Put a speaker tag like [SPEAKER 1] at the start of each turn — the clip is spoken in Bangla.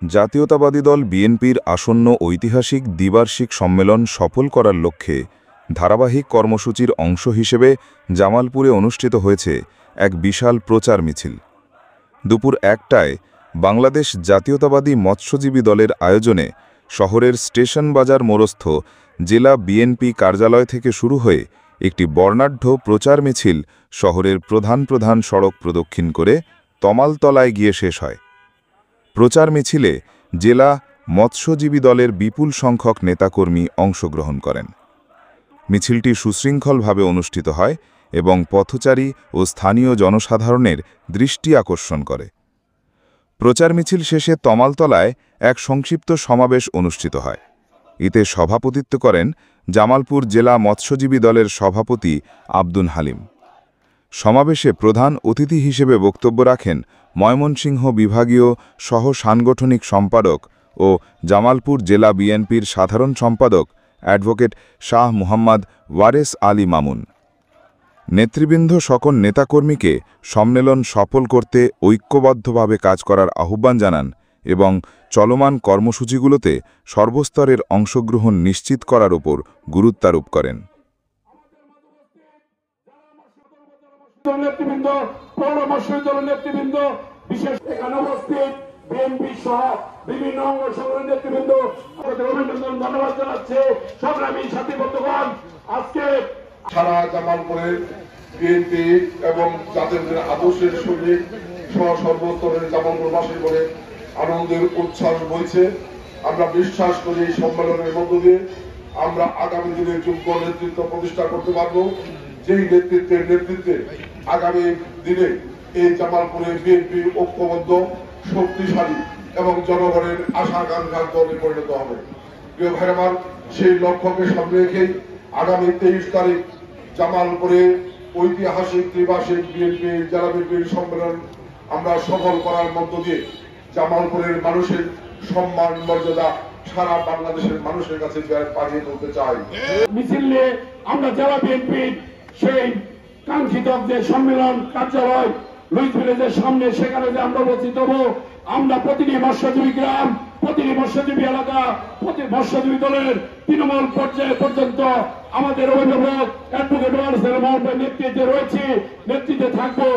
[SPEAKER 1] জাতীয়তাবাদী দল বিএনপির আসন্ন ঐতিহাসিক দ্বিবার্ষিক সম্মেলন সফল করার লক্ষ্যে ধারাবাহিক কর্মসূচির অংশ হিসেবে জামালপুরে অনুষ্ঠিত হয়েছে এক বিশাল প্রচার মিছিল। দুপুর ১টায় বাংলাদেশ জাতীয়তাবাদী মৎস্যজীবী দলের আয়োজনে শহরের স্টেশন বাজার মোড়স্থ জেলা বিএনপি কার্যালয় থেকে শুরু হয়ে একটি বর্ণাঢ্য প্রচার মিছিল শহরের প্রধান প্রধান সড়ক প্রদক্ষিণ করে তমালতলায় গিয়ে শেষ হয়। প্রচার মিছিলে জেলা মৎস্যজীবী দলের বিপুল সংখ্যক নেতাকর্মী অংশগ্রহণ করেন। মিছিলটি সুশৃঙ্খলভাবে অনুষ্ঠিত হয় এবং পথচারী ও স্থানীয় জনসাধারণের দৃষ্টি আকর্ষণ করে। প্রচার মিছিল শেষে তমালতলায় এক সংক্ষিপ্ত সমাবেশ অনুষ্ঠিত হয়। এতে সভাপতিত্ব করেন জামালপুর জেলা মৎস্যজীবী দলের সভাপতি আব্দুল হালিম। সমাবেশে প্রধান অতিথি হিসেবে বক্তব্য রাখেন ময়মনসিংহ বিভাগীয় সহ সাংগঠনিক সম্পাদক ও জামালপুর জেলা বিএনপির সাধারণ সম্পাদক অ্যাডভোকেট শাহ মুহাম্মদ ওয়ারেস আলী মামুন। নেতৃবৃন্দ সকল নেতাকর্মীকে সম্মেলন সফল করতে ঐক্যবদ্ধভাবে কাজ করার আহ্বান জানান এবং চলমান কর্মসূচিগুলোতে সর্বস্তরের অংশগ্রহণ নিশ্চিত করার উপর গুরুত্বারোপ করেন।
[SPEAKER 2] নেতৃবৃন্দ, পৌর মৎস্যজীবী দলের নেতৃবৃন্দ, বিশেষ এখানে উপস্থিত বিএনপি সহ বিভিন্ন অঙ্গ সংগঠনের নেতৃবৃন্দ, অভিনন্দন ধন্যবাদ জানাচ্ছে। সংগ্রামী সাথী বন্ধুগণ, আজকে
[SPEAKER 3] সারা জামালপুরের বিএনপি এবং জাতীয় আদর্শের সঙ্গে সর্বস্তরের জামালপুরবাসী বলে আনন্দের উচ্ছ্বাস বইছে। আমরা বিশ্বাস করি এই সম্মেলনের মধ্য দিয়ে আমরা আগামী দিনের যোগ্য নেতৃত্ব প্রতিষ্ঠা করতে পারব, যেই নেতৃত্বে আগামী দিনে এই জামালপুরে বিএনপি ঐক্যবদ্ধ, শক্তিশালী এবং জনগণের আশা আকাঙ্ক্ষার দলে পরিণত হবে। প্রিয় ভাই আমার, সেই লক্ষ্যকে সামনে রেখেই আগামী 23 তারিখ জামালপুরে ঐতিহাসিক ত্রিবার্ষিক বিএনপি জেলা বিএনপির সম্মেলন আমরা সফল করার মধ্য দিয়ে জামালপুরের মানুষের সম্মান মর্যাদা সারা বাংলাদেশের মানুষের কাছে পাঠিয়ে তুলতে চাই।
[SPEAKER 2] মিছিল নিয়ে আমরা জেলা বিএনপির সেই কাঙ্ক্ষিত যে সম্মেলন কার্যালয় লুইস ভিলেজের সামনে, সেখানে যে আমরা উপস্থিত হব। আমরা প্রতিটি মৎস্যজীবী গ্রাম, প্রতিটি মৎস্যজীবী এলাকা, প্রতি মৎস্যজীবী দলের তৃণমূল পর্যায়ে পর্যন্ত আমাদের অভিভাবক অ্যাডভোকেট ওয়ারেস আলী মামুনের নেতৃত্বে রয়েছে, নেতৃত্বে থাকবো।